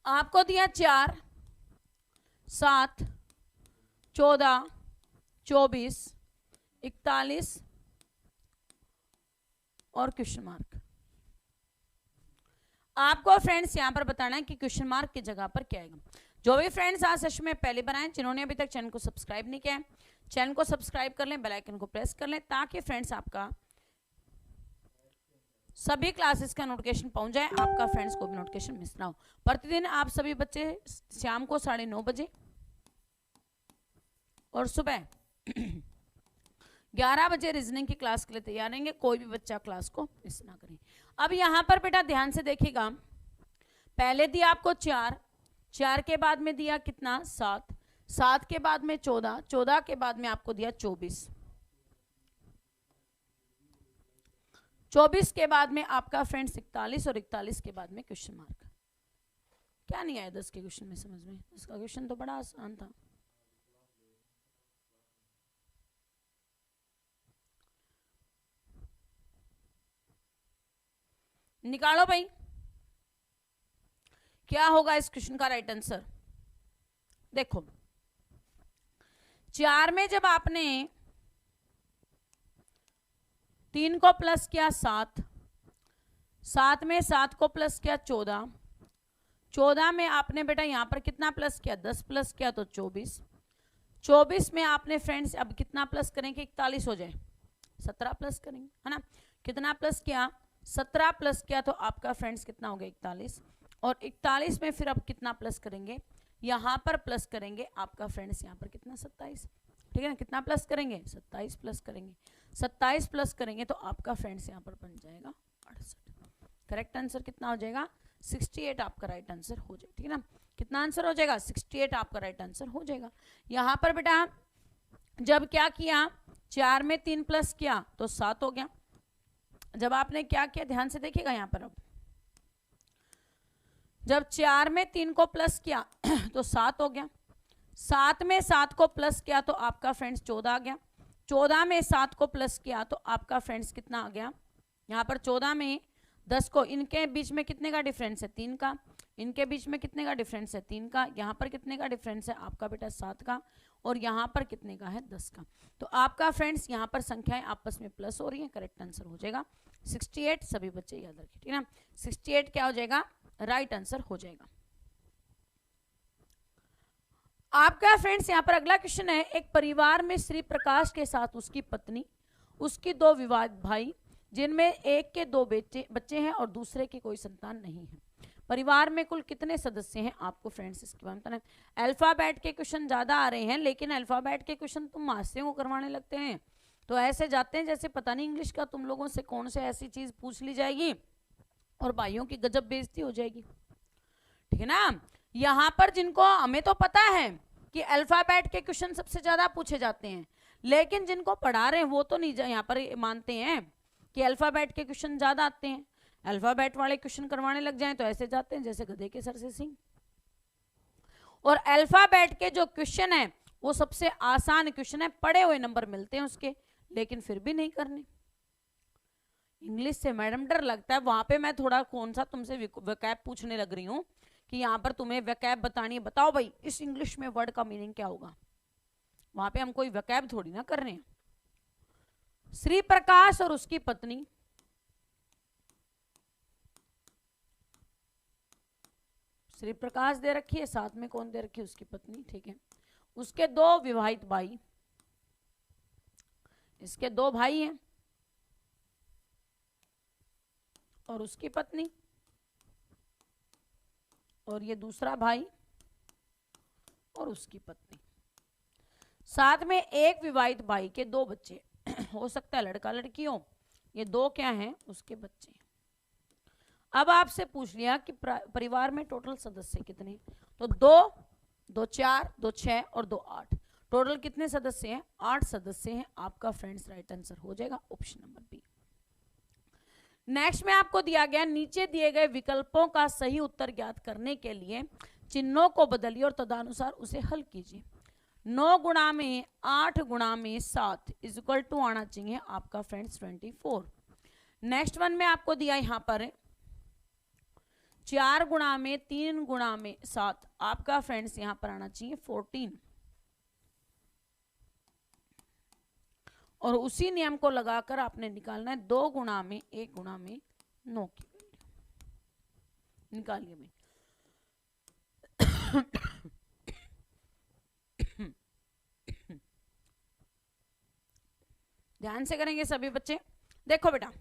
आपको दिया 4, 7, 14, 24, 41 और क्वेश्चन मार्क। आपको फ्रेंड्स यहां पर बताना है कि क्वेश्चन मार्क की जगह पर क्या आएगा। जो भी फ्रेंड्स आज सेशन में पहले बनाए, जिन्होंने अभी तक चैनल को सब्सक्राइब नहीं किया है, चैनल को सब्सक्राइब कर लें, बेल आइकन को प्रेस कर लें, ताकि फ्रेंड्स आपका सभी क्लासेस का नोटिफिकेशन पहुंच जाए, आपका फ्रेंड्स को भी नोटिफिकेशन मिस ना हो। प्रतिदिन आप सभी बच्चे शाम को 9:30 बजे और सुबह 11 बजे रीजनिंग की क्लास के लिए तैयार रहेंगे। कोई भी बच्चा क्लास को मिस ना करें। अब यहां पर बेटा ध्यान से देखिएगा, पहले दिया आपको 4, 4 के बाद में दिया कितना 7, 7 के बाद में 14, 14 के बाद में आपको दिया 24, 24 के बाद में आपका फ्रेंड्स 41 और 41 के बाद में क्वेश्चन मार्क। क्या नहीं आया 10 के क्वेश्चन में समझ में? 10 का क्वेश्चन तो बड़ा आसान था। निकालो भाई, क्या होगा इस क्वेश्चन का राइट आंसर। देखो 4 में जब आपने 3 को प्लस किया 7, 7 में 7 को प्लस किया 14, 14 में आपने बेटा यहां पर कितना प्लस किया 10 प्लस किया तो 24, 24 में आपने फ्रेंड्स अब कितना प्लस करेंगे 41 हो जाए, 17 प्लस करेंगे है ना। कितना प्लस किया 17 प्लस किया तो आपका फ्रेंड्स कितना हो गया 41, और 41 में फिर अब कितना प्लस करेंगे, यहां पर प्लस करेंगे आपका फ्रेंड्स यहां पर कितना 27, ठीक है ना। कितना प्लस करेंगे 27 प्लस करेंगे, 27 प्लस करेंगे तो आपका फ्रेंड्स यहां पर बन जाएगा 68। करेक्ट आंसर कितना हो जाएगा 68 आपका राइट आंसर हो जाएगा, ठीक है ना। कितना आंसर हो जाएगा 68 आपका राइट आंसर हो जाएगा। यहां पर बेटा जब क्या किया 4 में 3 प्लस किया तो 7 हो गया। जब आपने क्या किया ध्यान से देखिएगा यहां पर, अब जब 4 में 3 को प्लस किया तो 7 हो गया, 7 में 7 को प्लस किया तो आपका फ्रेंड्स 14 आ गया, 14 में 7 को प्लस किया तो आपका फ्रेंड्स कितना आ गया, यहाँ पर 14 में 10 को, इनके बीच में कितने का डिफरेंस है 3 का, इनके बीच में कितने का डिफरेंस है 3 का, यहाँ पर कितने का डिफरेंस है आपका बेटा 7 का, और यहाँ पर कितने का है 10 का। तो आपका फ्रेंड्स यहाँ पर संख्याएं आपस में प्लस हो रही है, करेक्ट आंसर हो जाएगा 68। सभी बच्चे याद रखिए, ठीक है ना। 68 क्या हो जाएगा राइट आंसर हो जाएगा आपका फ्रेंड्स। यहाँ पर अगला क्वेश्चन है, एक परिवार में श्री प्रकाश के साथ उसकी पत्नी, उसकी 2 विवाहित भाई, जिनमें एक के 2 बच्चे हैं और दूसरे की कोई संतान नहीं है। परिवार में कुल कितने सदस्य हैं आपको फ्रेंड्स इसके बारे में बताना है। अल्फाबेट के क्वेश्चन ज्यादा आ रहे हैं, लेकिन अल्फाबेट के क्वेश्चन तुम मास्टरों को करवाने लगते हैं तो ऐसे जाते हैं जैसे पता नहीं इंग्लिश का तुम लोगों से कौन से ऐसी चीज पूछ ली जाएगी और भाइयों की गजब बेइज्जती हो जाएगी, ठीक है ना। यहां पर जिनको हमें तो पता है कि अल्फाबेट के क्वेश्चन सबसे ज्यादा पूछे जाते हैं, लेकिन जिनको पढ़ा रहे हैं वो तो नहीं यहाँ पर मानते हैं कि अल्फाबेट के क्वेश्चन ज्यादा आते हैं। अल्फाबेट वाले क्वेश्चन करवाने लग जाएं तो ऐसे जाते हैं जैसे गधे के सर से सिंह। और अल्फाबेट के जो क्वेश्चन है वो सबसे आसान क्वेश्चन है, पढ़े हुए नंबर मिलते हैं उसके, लेकिन फिर भी नहीं करने। इंग्लिश से मैडम डर लगता है, वहां पे मैं थोड़ा कौन सा तुमसे वैकैब पूछने लग रही हूँ कि यहाँ पर तुम्हें वैकैब बतानी है, बताओ भाई इस इंग्लिश में वर्ड का मीनिंग क्या होगा। वहां पे हम कोई वैकैब थोड़ी ना कर रहे हैं। श्री प्रकाश और उसकी पत्नी, श्री प्रकाश दे रखी है, साथ में कौन दे रखी है उसकी पत्नी, ठीक है। उसके 2 विवाहित भाई, इसके 2 भाई हैं और उसकी पत्नी, और ये दूसरा भाई और उसकी पत्नी, साथ में एक विवाहित भाई के 2 बच्चे हो सकता है लड़का लड़की हो, ये 2 क्या हैं उसके बच्चे। अब आपसे पूछ लिया कि परिवार में टोटल सदस्य कितने, तो 2, 2 4, 2 6 और 2 8, टोटल कितने सदस्य हैं 8 सदस्य हैं। आपका फ्रेंड्स राइट आंसर हो जाएगा ऑप्शन नंबर बी। नेक्स्ट में आपको दिया गया, नीचे दिए गए विकल्पों का सही उत्तर ज्ञात करने के लिए चिन्हों को बदलिए और तदनुसार उसे हल कीजिए। 9 गुणा में 8 गुणा में 7 इज इक्वल टू आना चाहिए आपका फ्रेंड्स 24। नेक्स्ट वन में आपको दिया यहां पर 4 गुणा में 3 गुणा में 7, आपका फ्रेंड्स यहां पर आना चाहिए 14। और उसी नियम को लगाकर आपने निकालना है 2 गुणा में 1 गुणा में 9 की वैल्यू निकालिए भाई। ध्यान से करेंगे सभी बच्चे। देखो बेटा,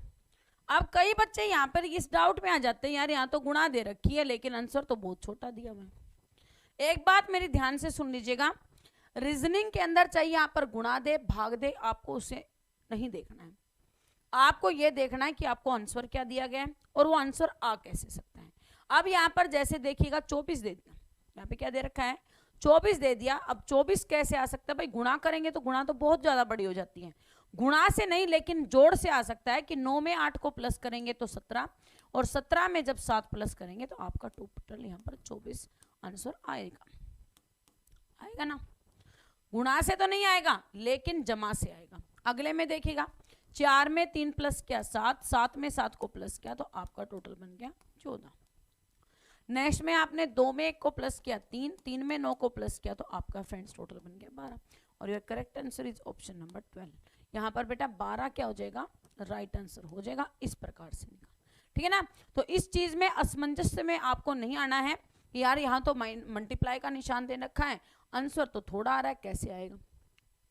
अब कई बच्चे यहाँ पर इस डाउट में आ जाते हैं, यार यहाँ तो गुणा दे रखी है लेकिन आंसर तो बहुत छोटा दिया हुआ है। एक बात मेरी ध्यान से सुन लीजिएगा, रीजनिंग के अंदर चाहिए यहाँ पर गुणा दे भाग दे, आपको उसे नहीं देखना है। आपको ये देखना है कि आपको आंसर क्या दिया गया है और वो आंसर आ कैसे सकता है। अब यहाँ पर जैसे देखिएगा 24 दे दिया, यहाँ पे क्या दे रखा है 24 दे दिया। अब 24 कैसे आ सकता है भाई, गुणा करेंगे तो गुणा तो बहुत ज्यादा बड़ी हो जाती है, गुणा से नहीं लेकिन जोड़ से आ सकता है कि 9 में 8 को प्लस करेंगे तो 17, और 17 में जब 7 प्लस करेंगे तो आपका टोटल यहाँ पर 24 आंसर आएगा। आएगा ना, गुणा से तो नहीं आएगा लेकिन जमा से आएगा। अगले में देखिएगा 4 में 3 प्लस किया 7, 7 में 7 को प्लस किया तो आपका टोटल बन गया 14। नेक्स्ट में आपने 2 में 1 को प्लस किया 3, 3 में 9 को प्लस किया तो आपका फ्रेंड्स टोटल बन गया 12। और your correct answer is option number 12। यहाँ पर बेटा 12 क्या हो जाएगा, राइट आंसर हो जाएगा। इस प्रकार से निकाल, ठीक है ना। तो इस चीज में असमंजस्य में आपको नहीं आना है कि यार यहाँ तो मल्टीप्लाई का निशान दे रखा है, आंसर तो थोड़ा आ रहा है, कैसे आएगा।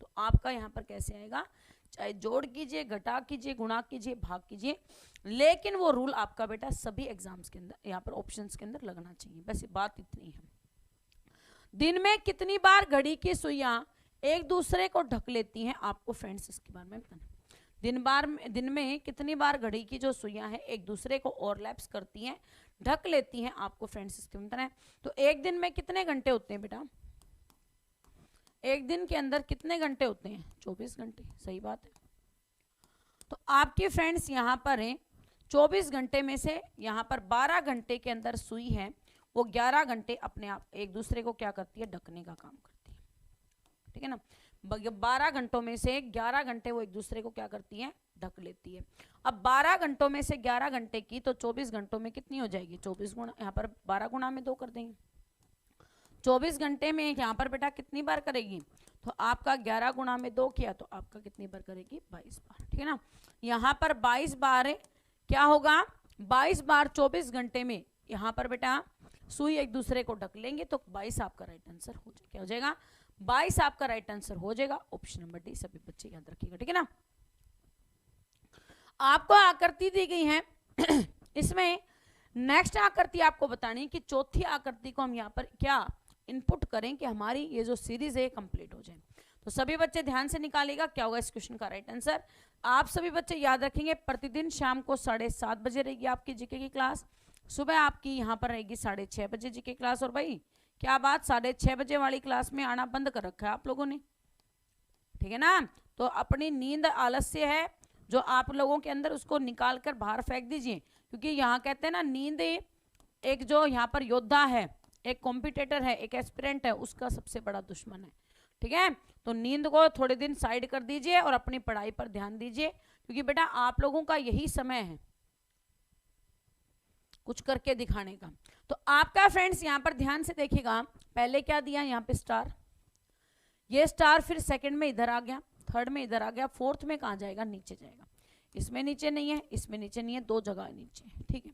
तो आपका यहाँ पर कैसे आएगा, चाहे जोड़ कीजिए, घटा कीजिए, गुणा कीजिए, भाग कीजिए, लेकिन वो रूल आपका बेटा सभी एग्जाम्स के अंदर यहाँ पर ऑप्शंस के अंदर लगना चाहिए। बस बात इतनी है। दिन में कितनी बार घड़ी की सुइयां एक दूसरे को ढक लेती हैं, आपको फ्रेंड्स इसके बारे में बताना। दिन में कितनी बार घड़ी की जो सुइयां हैं एक दूसरे को ओवरलैप्स करती हैं, ढक लेती हैं, आपको फ्रेंड्स इसके बताना है। तो एक दिन में कितने घंटे होते हैं बेटा, एक दिन के अंदर कितने घंटे होते हैं, 24 घंटे। सही बात है। तो आपके फ्रेंड्स यहाँ पर हैं 24 घंटे में से यहाँ पर 12 घंटे के अंदर सुई है वो 11 घंटे अपने आप एक दूसरे को क्या करती है, ढकने का काम करती है, ठीक है ना। 12 घंटों में से 11 घंटे वो एक दूसरे को क्या करती है, ढक लेती है। अब 12 घंटों में से 11 घंटे की तो 24 घंटों में कितनी हो जाएगी, 24 गुणा, यहाँ पर 12 गुणा में 2 कर देंगे। 24 घंटे में यहाँ पर बेटा कितनी बार करेगी, तो आपका 11 गुणा में 2 किया तो आपका कितनी बार करेगी, 22 बार, ठीक है ना। यहाँ पर 22 बार क्या होगा, 22 बार 24 घंटे में यहाँ पर बेटा सुई एक दूसरे को ढक लेंगे तो 22 आपका राइट आंसर हो जाएगा। क्या हो जाएगा, 22 आपका राइट आंसर हो जाएगा। ऑप्शन नंबर डी सभी बच्चे याद रखिएगा, ठीक है ना। आपको आकृति दी गई है इसमें नेक्स्ट आकृति आपको बतानी है कि चौथी आकृति को हम यहाँ पर क्या इनपुट करें कि हमारी ये जो सीरीज है कंप्लीट हो जाए। तो सभी बच्चे ध्यान से निकालेगा क्या होगा इस क्वेश्चन का राइट आंसर। आप सभी बच्चे याद रखेंगे प्रतिदिन शाम को 7:30 बजे रहेगी आपकी जीके की क्लास, सुबह आपकी यहाँ पर रहेगी 6:30 बजे जीके क्लास। और भाई क्या बात, 6:30 बजे वाली क्लास में आना बंद कर रखा है आप लोगों ने, ठीक है ना। तो अपनी नींद आलस्य है जो आप लोगों के अंदर, उसको निकाल कर बाहर फेंक दीजिए, क्योंकि यहाँ कहते हैं ना नींद एक जो यहाँ पर योद्धा है, एक कॉम्पिटिटर है, एक एस्पिरेंट है, उसका सबसे बड़ा दुश्मन है, ठीक है। तो नींद को थोड़े दिन साइड कर दीजिए और अपनी पढ़ाई पर ध्यान दीजिए, क्योंकि बेटा आप लोगों का यही समय है कुछ करके दिखाने का। तो आपका फ्रेंड्स यहाँ पर ध्यान से देखिएगा, पहले क्या दिया यहाँ पे स्टार, ये स्टार फिर सेकंड में इधर आ गया, थर्ड में इधर आ गया, फोर्थ में कहाँ जाएगा, नीचे जाएगा। इसमें नीचे नहीं है, इसमें नीचे नहीं है, 2 जगह नीचे है, ठीक है।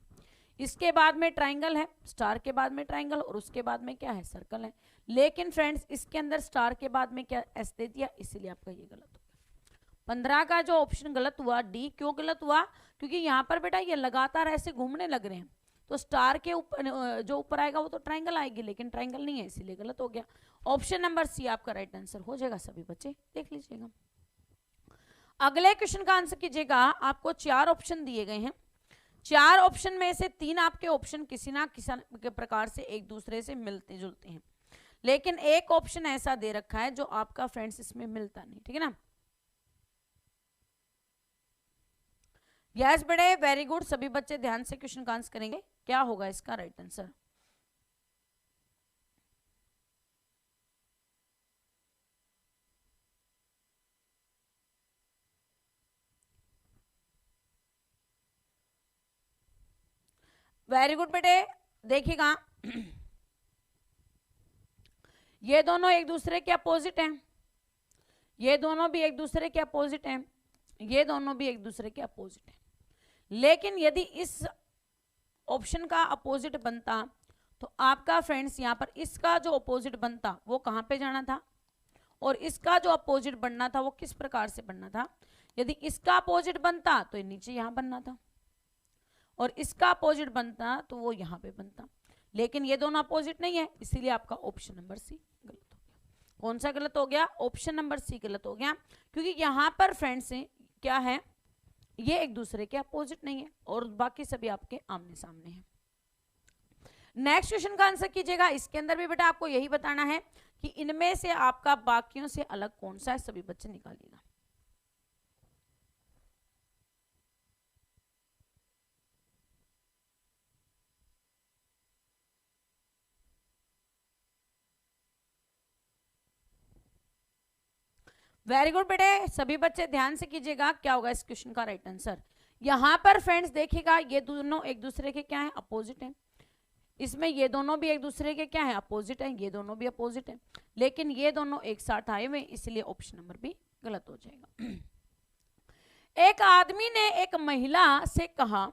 इसके बाद में ट्राइंगल है, स्टार के बाद में ट्राइंगल, और उसके बाद में क्या है, सर्कल है। लेकिन फ्रेंड्स इसके अंदर स्टार के बाद में क्या एस दे दिया, इसीलिए आपका ये गलत हो गया। 15 का जो ऑप्शन गलत हुआ, डी क्यों गलत हुआ, क्योंकि यहाँ पर बेटा ये लगातार ऐसे घूमने लग रहे हैं, तो स्टार के ऊपर जो ऊपर आएगा वो तो ट्राइंगल आएगी, लेकिन ट्राइंगल नहीं है, इसीलिए गलत हो गया। ऑप्शन नंबर सी आपका राइट आंसर हो जाएगा। सभी बच्चे देख लीजिएगा। अगले क्वेश्चन का आंसर कीजिएगा। आपको 4 ऑप्शन दिए गए हैं, 4 ऑप्शन में से 3 आपके ऑप्शन किसी ना किसी प्रकार से एक दूसरे से मिलते जुलते हैं, लेकिन एक ऑप्शन ऐसा दे रखा है जो आपका फ्रेंड्स इसमें मिलता नहीं, ठीक है ना। यस बेटे, वेरी गुड। सभी बच्चे ध्यान से क्वेश्चन का आंसर करेंगे, क्या होगा इसका राइट आंसर। वेरी गुड बेटे, देखिएगा ये दोनों एक दूसरे के अपोजिट हैं, ये दोनों भी एक दूसरे के अपोजिट हैं, ये दोनों भी एक दूसरे के अपोजिट हैं। लेकिन यदि इस ऑप्शन का अपोजिट बनता तो आपका फ्रेंड्स यहाँ पर इसका जो अपोजिट बनता वो कहाँ पे जाना था, और इसका जो अपोजिट बनना था वो किस प्रकार से बनना था। यदि इसका अपोजिट बनता तो ये नीचे यहाँ बनना था, और इसका अपोजिट बनता तो वो यहाँ पे बनता। लेकिन ये दोनों अपोजिट नहीं है, इसीलिए आपका ऑप्शन नंबर सी गलत हो गया। कौन सा गलत हो गया? ऑप्शन नंबर सी गलत हो गया, क्योंकि यहाँ पर फ्रेंड्स क्या है, ये एक दूसरे के अपोजिट नहीं है और बाकी सभी आपके आमने सामने हैं। नेक्स्ट क्वेश्चन का आंसर कीजिएगा। इसके अंदर भी बेटा आपको यही बताना है कि इनमें से आपका बाकियों से अलग कौन सा है, सभी बच्चे निकालिएगा। वेरी गुड बेटे, सभी बच्चे ध्यान से कीजिएगा क्या होगा इस क्वेश्चन का राइट आंसर। यहां पर फ्रेंड्स देखिएगा ये दोनों एक दूसरे के क्या है, अपोजिट है। इसमें ये दोनों भी एक दूसरे के क्या है, अपोजिट है, ये दोनों भी अपोजिट है, लेकिन ये दोनों एक साथ आए हुए, इसलिए ऑप्शन नंबर भी गलत हो जाएगा। एक आदमी ने एक महिला से कहा,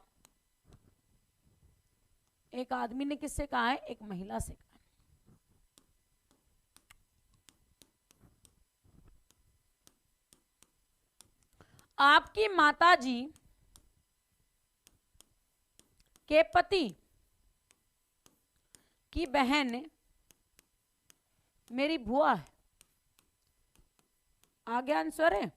एक आदमी ने किससे कहा है, एक महिला से कहा, आपकी माताजी के पति की बहन मेरी बुआ है। आ गया आंसर है?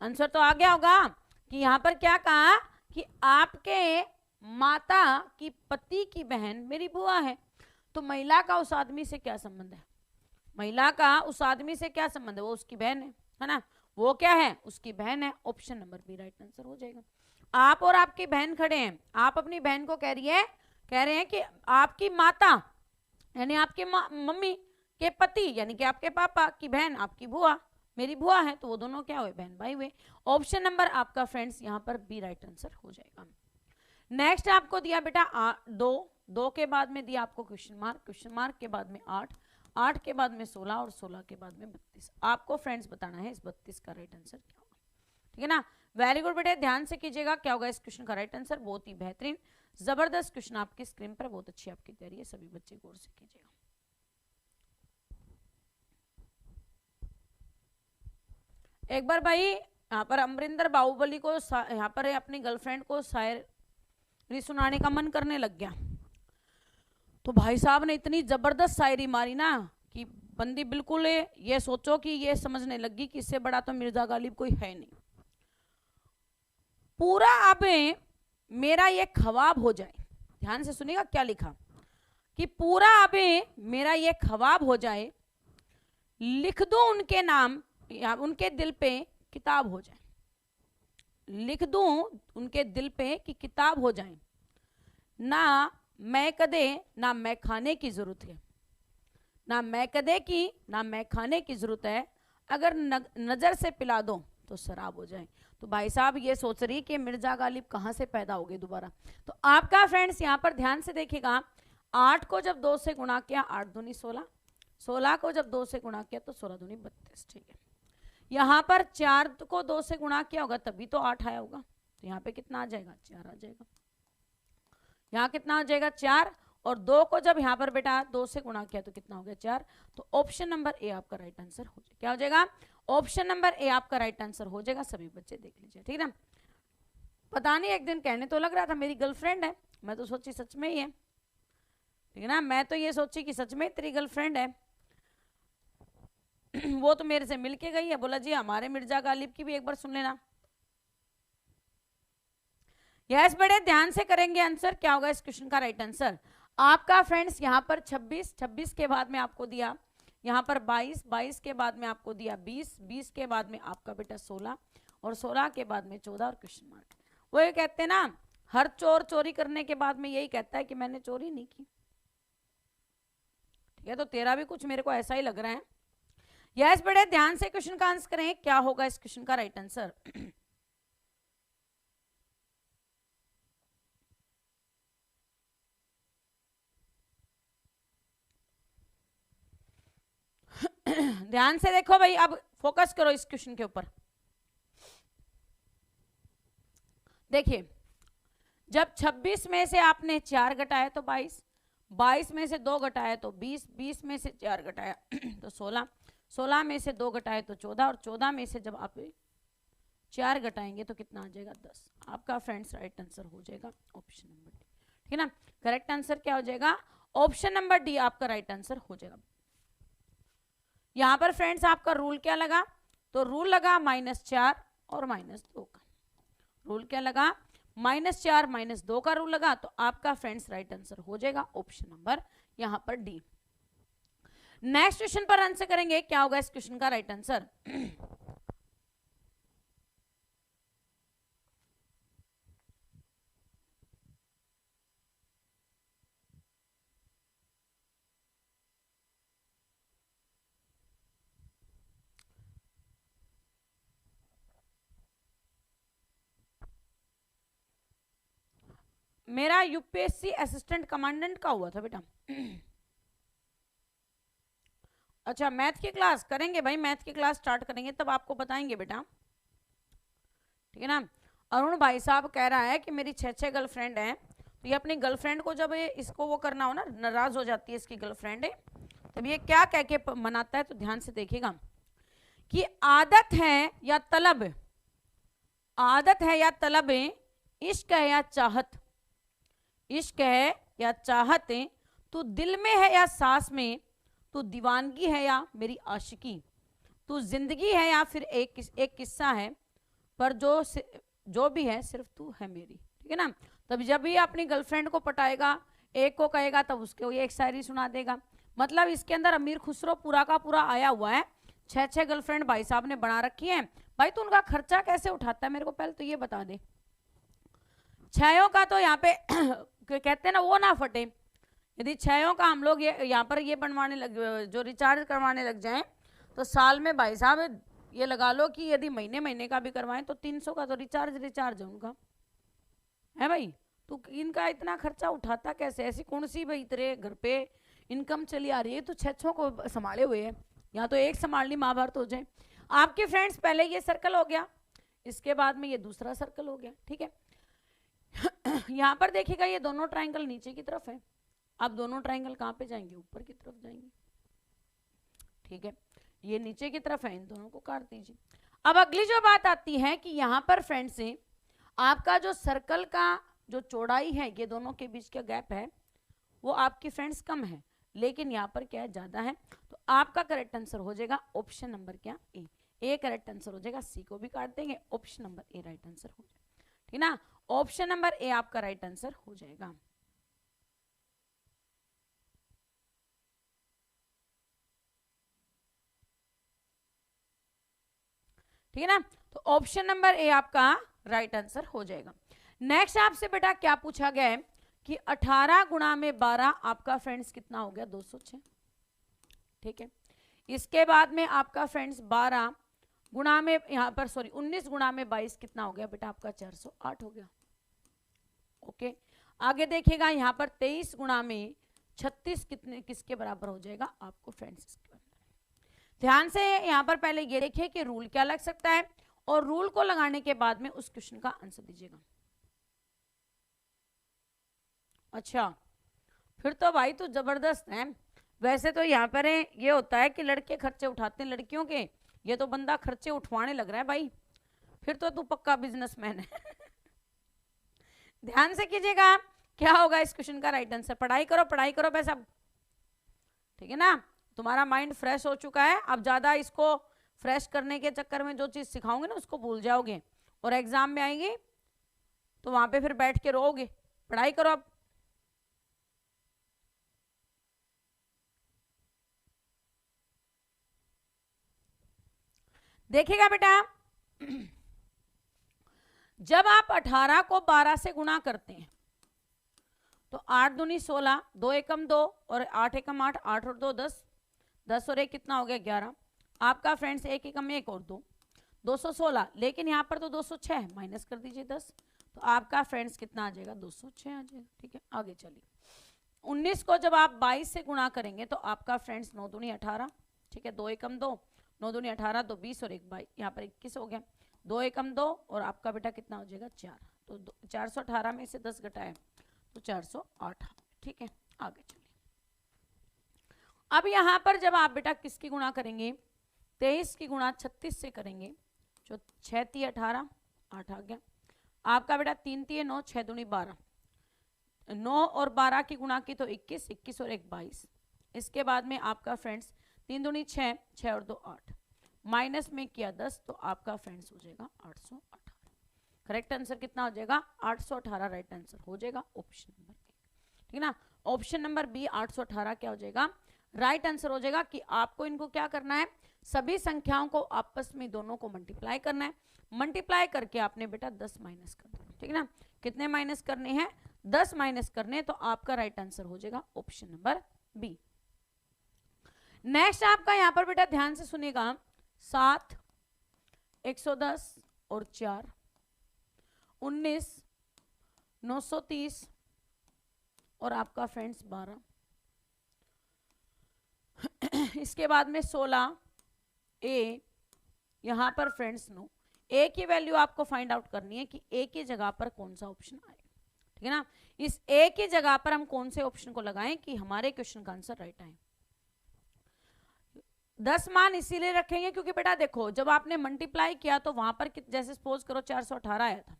आंसर तो आ गया होगा कि यहां पर क्या कहा कि आपके माता की पति की बहन मेरी बुआ है। तो महिला का उस आदमी से क्या संबंध है? महिला का उस आदमी से क्या संबंध है? वो उसकी बहन है ना, वो क्या है, उसकी बहन है। Option number B right answer हो जाएगा। आप और आपकी बहन खड़े हैं, आप अपनी बहन को कह रहे हैं कि आपकी माता यानी आपकी मम्मी के पति यानी कि आपके पापा की बहन आपकी बुआ मेरी बुआ है, तो वो दोनों क्या हुए, बहन भाई हुए। ऑप्शन नंबर आपका फ्रेंड्स यहाँ पर बी राइट आंसर हो जाएगा। नेक्स्ट आपको दिया बेटा 2 के बाद में दिया आपको क्वेश्चन मार्क के बाद में 8 के बाद में 16 और 16 के बाद में 32। आपको फ्रेंड्स बताना है इस 32 का राइट आंसर क्या होगा, ठीक है ना। वेरी गुड बेटे, ध्यान से कीजिएगा क्या होगा इस क्वेश्चन का राइट आंसर। बहुत ही बेहतरीन जबरदस्त क्वेश्चन आपकी स्क्रीन पर, बहुत अच्छी आपकी तैयारी है, सभी बच्चे गौर से कीजिएगा। एक बार भाई यहाँ पर अमरिंदर बाहुबली को यहाँ पर अपनी गर्लफ्रेंड को शायरी सुनाने का मन करने लग गया, तो भाई साहब ने इतनी जबरदस्त शायरी मारी ना कि बंदी बिल्कुल ये सोचो कि ये समझने लगी कि इससे बड़ा तो मिर्जा गालिब कोई है नहीं। पूरा अब मेरा ये ख्वाब हो जाए, ध्यान से सुनिएगा क्या लिखा कि पूरा अब मेरा ये ख्वाब हो जाए, लिख दो उनके नाम या उनके दिल पे किताब हो जाए, लिख दूं उनके दिल पे कि किताब हो जाए, ना मैं कदे ना मैं खाने की जरूरत है, ना मैं कदे की ना मैं खाने की जरूरत है, अगर नजर से पिला दो तो शराब हो जाए। तो भाई साहब ये सोच रही कि मिर्जा गालिब कहाँ से पैदा हो गए दोबारा। तो आपका फ्रेंड्स यहाँ पर ध्यान से देखिएगा, 8 को जब 2 से गुणा किया 8 दूनी 16, 16 को जब 2 से गुणा किया तो 16 दूनी 32, ठीक है। यहाँ पर 4 को 2 से गुणा किया होगा तभी तो 8 आया होगा, तो यहाँ पे कितना आ जाएगा, 4 आ जाएगा। यहाँ कितना आ जाएगा, 4, और 2 को जब यहाँ पर बेटा 2 से गुणा किया तो कितना हो गया, 4। तो ऑप्शन नंबर ए आपका राइट आंसर हो जाएगा। क्या हो जाएगा, ऑप्शन नंबर ए आपका राइट आंसर हो जाएगा। सभी बच्चे देख लीजिए, ठीक है ना। पता नहीं एक दिन कहने तो लग रहा था मेरी गर्लफ्रेंड है, मैं तो सोची सच में ही है, ठीक है ना। मैं तो ये सोची कि सच में तेरी गर्लफ्रेंड है। वो तो मेरे से मिलके गई है, बोला जी हमारे मिर्जा गालिब की भी एक बार सुन लेना। यस बड़े ध्यान से करेंगे आंसर, क्या होगा इस क्वेश्चन का राइट आंसर। आपका फ्रेंड्स यहाँ पर 26, 26 के बाद में आपको दिया यहाँ पर 22, 22 के बाद में आपको दिया 20, 20 के बाद में आपका बेटा 16 और 16 के बाद में 14 और क्वेश्चन मार्क। वो ये कहते हैं ना, हर चोर चोरी करने के बाद में यही कहता है कि मैंने चोरी नहीं की, ठीक है। तो तेरा भी कुछ मेरे को ऐसा ही लग रहा है। यस बड़े ध्यान से क्वेश्चन का आंसर करें, क्या होगा इस क्वेश्चन का राइट आंसर। ध्यान से देखो भाई, अब फोकस करो इस क्वेश्चन के ऊपर। देखिए, जब 26 में से आपने 4 घटाया तो 22, 22 में से 2 घटाया तो 20, 20 में से 4 घटाया तो 16, 16 में से 2 घटाए तो 14, और 14 में से जब आप 4 घटाएंगे तो कितना आ जाएगा 10। आपका फ्रेंड्स राइट आंसर हो जाएगा ऑप्शन नंबर डी, ठीक है ना। करेक्ट आंसर क्या हो जाएगा, ऑप्शन नंबर डी आपका राइट आंसर हो जाएगा। यहां पर फ्रेंड्स आपका रूल क्या लगा, तो रूल लगा -4 और -2 का। रूल क्या लगा, -4 -2 का रूल लगा, तो आपका फ्रेंड्स राइट आंसर हो जाएगा ऑप्शन नंबर यहां पर डी। नेक्स्ट क्वेश्चन पर आंसर करेंगे, क्या होगा इस क्वेश्चन का राइट आंसर। मेरा यूपीएससी असिस्टेंट कमांडेंट का हुआ था बेटा। अच्छा, मैथ की क्लास करेंगे भाई, मैथ की क्लास स्टार्ट करेंगे तब आपको बताएंगे बेटा, ठीक है ना। अरुण भाई साहब कह रहा है कि मेरी 6 गर्लफ्रेंड हैं, तो ये अपनी गर्लफ्रेंड को जब इसको वो करना हो ना, नाराज हो जाती है इसकी गर्लफ्रेंड है, तब ये क्या कह के मनाता है, तो ध्यान से देखिएगा कि आदत है या तलब, आदत है या तलब, इश्क है या चाहत, इश्क है या चाहत, तू दिल में है या सांस में, तू दीवानगी है या मेरी आशिकी, तू जिंदगी है या फिर एक किस्सा है, पर जो भी है सिर्फ तू है मेरी, ठीक है ना। तब जब भी अपनी गर्लफ्रेंड को पटाएगा, एक को कहेगा, तब उसके वो एक शायरी सुना देगा। मतलब इसके अंदर अमीर खुसरो पूरा का पूरा आया हुआ है। 6 गर्लफ्रेंड भाई साहब ने बना रखी है। भाई तो उनका खर्चा कैसे उठाता है, मेरे को पहले तो ये बता दे। 6 का तो यहाँ पे कहते हैं ना, वो ना फटे। यदि 6 का हम लोग यहाँ पर ये बनवाने लग, जो रिचार्ज करवाने लग जाएं, तो साल में भाई साहब ये लगा लो कि यदि महीने महीने का भी करवाएं तो 300 का तो रिचार्ज है उनका, है भाई। तो इनका इतना खर्चा उठाता कैसे, ऐसी कौन सी भाई तेरे घर पे इनकम चली आ रही है, तो 6 को संभाले हुए है, या तो एक संभालनी महाभारत हो जाए। आपके फ्रेंड्स पहले ये सर्कल हो गया, इसके बाद में ये दूसरा सर्कल हो गया, ठीक है। यहाँ पर देखिएगा ये दोनों ट्राइंगल नीचे की तरफ है, अब दोनों ट्राइंगल कहाँ पे जाएंगे, ऊपर की तरफ जाएंगे, ठीक है। ये नीचे की तरफ है, इन दोनों को काट दीजिए। अब अगली जो बात आती है कि यहाँ पर फ्रेंड्स से आपका जो सर्कल का जो चौड़ाई है, ये दोनों के बीच का गैप है, वो आपकी फ्रेंड्स कम है, लेकिन यहाँ पर क्या है, ज्यादा है। तो आपका करेक्ट आंसर हो जाएगा ऑप्शन नंबर क्या, ए करेक्ट आंसर हो जाएगा। सी को भी काट देंगे, option number A right answer हो जाएगा, ठीक ना। ऑप्शन नंबर ए आपका राइट आंसर हो जाएगा। ठीक है ना, तो ऑप्शन नंबर ए आपका राइट आंसर हो जाएगा। नेक्स्ट आपसे बेटा क्या पूछा गया है कि 18 गुणा में 12 आपका फ्रेंड्स कितना हो गया, 206, ठीक है। इसके बाद में आपका फ्रेंड्स 12 गुणा में यहाँ पर 19 गुणा में 22 कितना हो गया बेटा, आपका 408 हो गया, ओके। आगे देखिएगा यहाँ पर 23 गुणा में 36 किसके बराबर हो जाएगा आपको फ्रेंड्स। ध्यान से यहाँ पर पहले ये देखिए कि रूल क्या लग सकता है, और रूल को लगाने के बाद में उस क्वेश्चन का आंसर दीजिएगा। अच्छा, फिर तो भाई तो जबरदस्त है। वैसे तो यहाँ पर ये होता है कि लड़के खर्चे उठाते हैं लड़कियों के, ये तो बंदा खर्चे उठवाने लग रहा है भाई, फिर तो तू पक्का बिजनेसमैन है। ध्यान से कीजिएगा क्या होगा इस क्वेश्चन का राइट आंसर। पढ़ाई करो भाई सब, ठीक है ना। तुम्हारा माइंड फ्रेश हो चुका है, अब ज्यादा इसको फ्रेश करने के चक्कर में जो चीज सिखाऊंगे ना उसको भूल जाओगे, और एग्जाम में आएंगी तो वहां पे फिर बैठ के रोओगे। पढ़ाई करो अब। देखिएगा बेटा, जब आप 18 को 12 से गुणा करते हैं तो 8 दूनी 16, 2 एकम 2 और 8 एकम 8, 8 और 2 10, 10 और 1 कितना हो गया 11। आपका फ्रेंड्स 1 एकम 1 और 2, 216, लेकिन यहाँ पर तो 206 माइनस कर दीजिए 10, तो आपका फ्रेंड्स कितना आ जाएगा 206 आ जाएगा, ठीक है। आगे चलिए, 19 को जब आप 22 से गुणा करेंगे तो आपका फ्रेंड्स 9 दूनी 18, ठीक है, 2 एकम 2 9 दूनी 18, 2 20 और 1 22, यहाँ पर 21 हो गया। 2 एकम 2 और आपका बेटा कितना हो जाएगा 4। तो 418 में से 10 घटाए तो 408। ठीक है, आगे चलिए। अब यहाँ पर जब आप बेटा किसकी गुणा करेंगे, 23 की गुणा 36 से करेंगे, जो 6 3 18, 8 आ गया आपका बेटा। 3 3 9, 6 दूनी 12, 9 और 12 की गुणा की तो 21, 21 और 1 22। इसके बाद में आपका फ्रेंड्स 3 दूनी 6, 6 और 2 8, माइनस में किया 10 तो आपका फ्रेंड्स हो जाएगा 818। करेक्ट आंसर कितना हो जाएगा 818, राइट आंसर हो जाएगा ऑप्शन नंबर ए। ठीक है ना, ऑप्शन नंबर बी 818 क्या हो जाएगा, राइट आंसर हो जाएगा। कि आपको इनको क्या करना है, सभी संख्याओं को आपस में दोनों को मल्टीप्लाई करना है। मल्टीप्लाई करके आपने बेटा 10 माइनस कर देना। ठीक है ना, कितने माइनस करने हैं, 10 माइनस करने, तो आपका राइट आंसर हो जाएगा ऑप्शन नंबर बी। नेक्स्ट आपका यहां पर बेटा ध्यान से सुनिएगा, 7 110 और 4 19 930 और आपका फ्रेंड्स 12। इसके बाद में 16 ए, यहां पर फ्रेंड्स 9। ए की वैल्यू आपको फाइंड आउट करनी है कि ए की जगह पर कौन सा ऑप्शन आए। ठीक है ना, इस ए की जगह पर हम कौन से ऑप्शन को लगाएं कि हमारे क्वेश्चन का आंसर राइट आए। 10 मान इसीलिए रखेंगे क्योंकि बेटा देखो जब आपने मल्टीप्लाई किया तो वहां पर जैसे सपोज करो 418 आया था।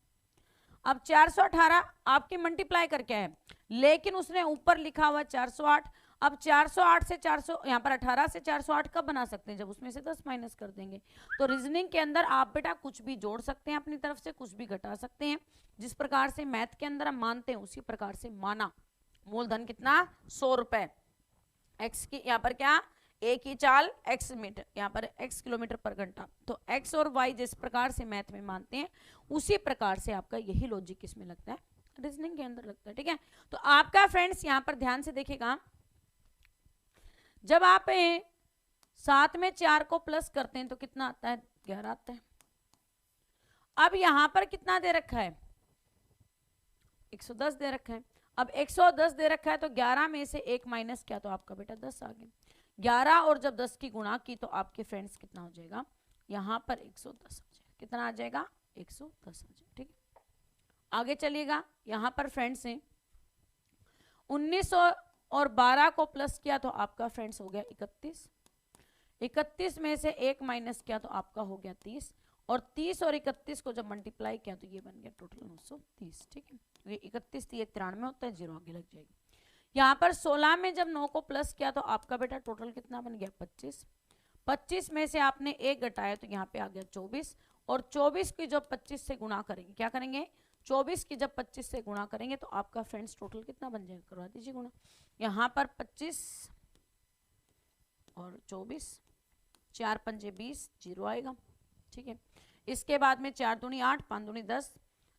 अब 418 आपकी मल्टीप्लाई करके है, लेकिन उसने ऊपर लिखा हुआ 408। अब 408 से 400 यहाँ पर 18 से 408 कब बना सकते हैं, जब उसमें से 10 माइनस कर देंगे। तो रीजनिंग के अंदर आप बेटा कुछ भी जोड़ सकते हैं अपनी तरफ से, कुछ भी घटा सकते हैं। जिस प्रकार से मैथ के अंदर हम मानते हैं उसी प्रकार से माना। मूलधन कितना 100 रुपए, एक्स की यहाँ पर क्या ए की चाल x मीटर, यहाँ पर x किलोमीटर पर घंटा। तो x और y जिस प्रकार से मैथ में मानते हैं उसी प्रकार से आपका यही लॉजिक किसमें लगता है, रीजनिंग के अंदर लगता है। ठीक है, तो आपका फ्रेंड्स यहाँ पर ध्यान से देखिएगा, जब आप 7 में 4 को प्लस करते हैं तो कितना आता है 11 आता है। अब यहां पर कितना दे रखा है 110 दे रखा है। अब 110 दे रखा है तो 11 में से 1 माइनस किया तो आपका बेटा 10 आ गया। 11 और जब 10 की गुणा की तो आपके फ्रेंड्स कितना हो जाएगा, यहां पर 110 आ जाएगा। कितना आ जाएगा 110 आ जाएगा। ठीक है, आगे चलिएगा। यहां पर फ्रेंड्स हैं 19 और 12 को प्लस किया तो आपका फ्रेंड्स हो गया 31। 31 में से 1 माइनस किया तो आपका हो गया 30। और 30 और 31 को जब मल्टीप्लाई किया तो ये बन गया टोटल 930। ठीक है, ये 31 3 93 होता है, 0 आगे लग जाएगी। यहाँ पर 16 में जब 9 को प्लस किया तो आपका बेटा टोटल कितना बन गया 25। 25 में से आपने 1 घटाया तो यहाँ पे आ गया 24। और 24 की जब 25 से गुणा करेंगे, क्या करेंगे 24 की जब 25 से गुणा करेंगे तो आपका फ्रेंड्स टोटल कितना बन जाएगा, करवा दीजिए गुणा। यहाँ पर 25 और 24, 4 पंजे 20, 0 आएगा। ठीक है, इसके बाद में 4 दूनी 8, 5 दूनी 10,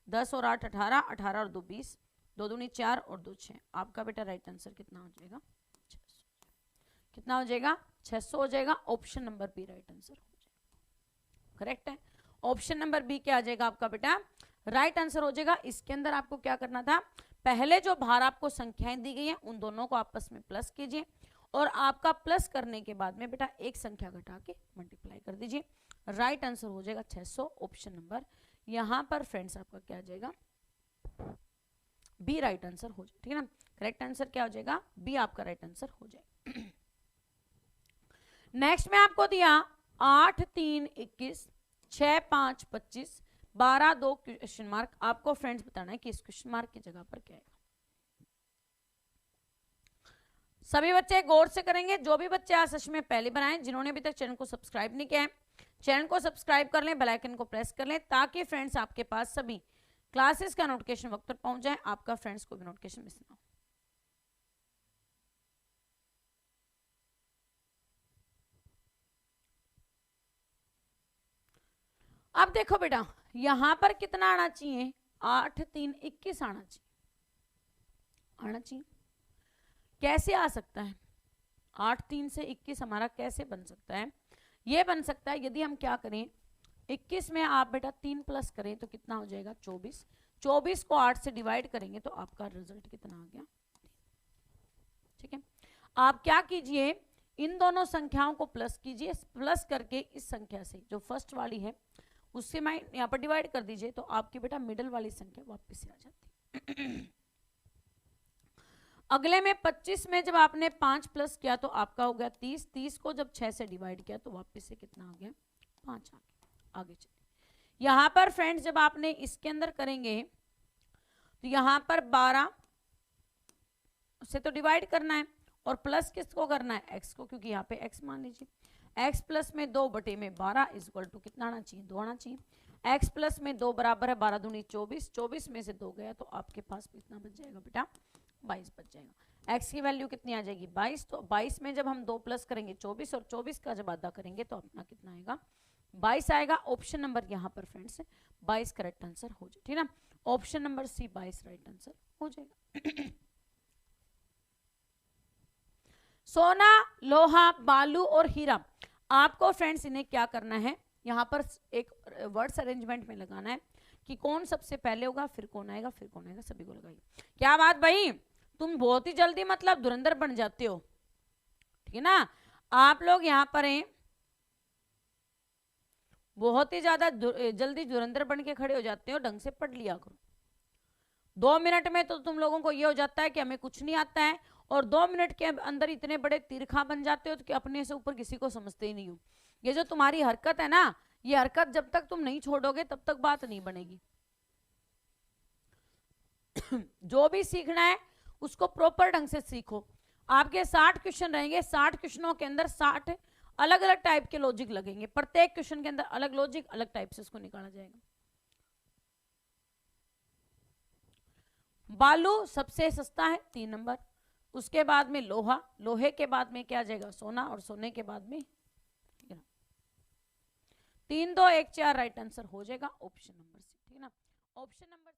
10 और 8 18, 18 और 2 20, 2 दूनी 4 और 2 6। आपका बेटा राइट आंसर कितना हो जाएगा 600। कितना हो जाएगा 600 हो जाएगा। Option number B right answer हो जाएगा। करेक्ट है, ऑप्शन नंबर बी क्या आ जाएगा आपका बेटा राइट आंसर हो जाएगा। इसके अंदर आपको क्या करना था, पहले जो बाहर आपको संख्याएं दी गई हैं उन दोनों को आपस में प्लस कीजिए और आपका प्लस करने के बाद में बेटा एक संख्या घटा के मल्टीप्लाई कर दीजिए। राइट आंसर हो जाएगा 600, ऑप्शन नंबर यहां पर फ्रेंड्स आपका क्या आ जाएगा बी राइट आंसर हो जाएगा। ठीक है ना, करेक्ट आंसर क्या हो जाएगा बी आपका राइट आंसर हो जाएगा। नेक्स्ट में आपको दिया 8 3 21, 6 5 25, 12 2 क्वेश्चन मार्क। आपको फ्रेंड्स बताना है कि इस क्वेश्चन मार्क की जगह पर क्या आएगा। सभी बच्चे गौर से करेंगे। जो भी बच्चे आज सच में पहले बनाए, जिन्होंने अभी तक चैनल को सब्सक्राइब नहीं किया है, चैनल को सब्सक्राइब कर लें, बेल आइकन को प्रेस कर लें ताकि फ्रेंड्स आपके पास सभी क्लासेस का नोटिफिकेशन वक्त पर पहुंच जाए, आपका फ्रेंड्स को भी नोटिफिकेशन मिस ना हो। अब देखो बेटा यहां पर कितना आना चाहिए 8 3 21 आना चाहिए। कैसे आ सकता है 8 3 से 21 हमारा कैसे बन सकता है, ये बन सकता है यदि हम क्या करें 21 में आप बेटा 3 प्लस करें तो कितना हो जाएगा 24। 24 को 8 से डिवाइड करेंगे तो आपका रिजल्ट कितना आ गया। ठीक है, आप क्या कीजिए इन दोनों संख्याओं को प्लस कीजिए, प्लस करके इस संख्या से जो फर्स्ट वाली है उससे मैं यहाँ पर डिवाइड कर दीजिए, तो आपकी बेटा मिडल वाली संख्या वापस से आ जाती। अगले में 25 में जब आपने 5 प्लस किया तो आपका हो गया 30, 30 को जब 6 से डिवाइड किया तो वापस से कितना आ गया 5 आ गया। आगे चलिए, यहाँ पर फ्रेंड्स जब आपने इसके अंदर करेंगे तो यहाँ पर 12 से तो डिवाइड करना है और प्लस किसको करना है, x को, क्योंकि यहाँ पे x मान लीजिए। x प्लस में 2 बटे में 12 इक्वल टू कितना आना चाहिए, 2 आना चाहिए। x प्लस में 2 बराबर है 12 दूनी 24, 24 में से 2 गया तो आपके पास कितना बच जाएगा बेटा, 22 बच जाएगा। x की वैल्यू कितनी आ जाएगी 22, तो 22 में जब हम 2 प्लस करेंगे 24 और 24 का जब आधा करेंगे तो अपना कितना आएगा 22 आएगा। ऑप्शन नंबर यहाँ पर फ्रेंड्स 22 करेक्ट आंसर हो जाए, ठीक ना। Option number C 22 right answer हो जाएगा। सोना, लोहा, बालू और हीरा, आपको फ्रेंड्स इन्हें क्या करना है, यहाँ पर एक वर्ड्स अरेंजमेंट में लगाना है कि कौन सबसे पहले होगा, फिर कौन आएगा, फिर कौन आएगा, सभी को लगाइए। क्या बात भाई, तुम बहुत ही जल्दी मतलब धुरंधर बन जाते हो, ठीक है ना। आप लोग यहाँ पर हैं, बहुत ही ज्यादा जल्दी धुरंधर बन के खड़े हो जाते हो, ढंग से पढ़ लिया करो। 2 मिनट में तो तुम लोगों को ये हो जाता है कि हमें कुछ नहीं आता है, और 2 मिनट के अंदर इतने बड़े तीरखा बन जाते हो कि अपने से ऊपर किसी को समझते ही नहीं हो। ये जो तुम्हारी हरकत है ना, ये हरकत जब तक तुम नहीं छोड़ोगे तब तक बात नहीं बनेगी। जो भी सीखना है उसको प्रॉपर ढंग से सीखो। आपके 60 क्वेश्चन रहेंगे, 60 क्वेश्चनों के अंदर 60 अलग अलग टाइप के लॉजिक लगेंगे, प्रत्येक क्वेश्चन के अंदर अलग लॉजिक, अलग टाइप से उसको निकाला जाएगा। बालू सबसे सस्ता है 3 नंबर, उसके बाद में लोहा, लोहे के बाद में क्या आ जाएगा सोना, और सोने के बाद में 3 2 1 4 राइट आंसर हो जाएगा ऑप्शन नंबर सी, ठीक है ना। Option number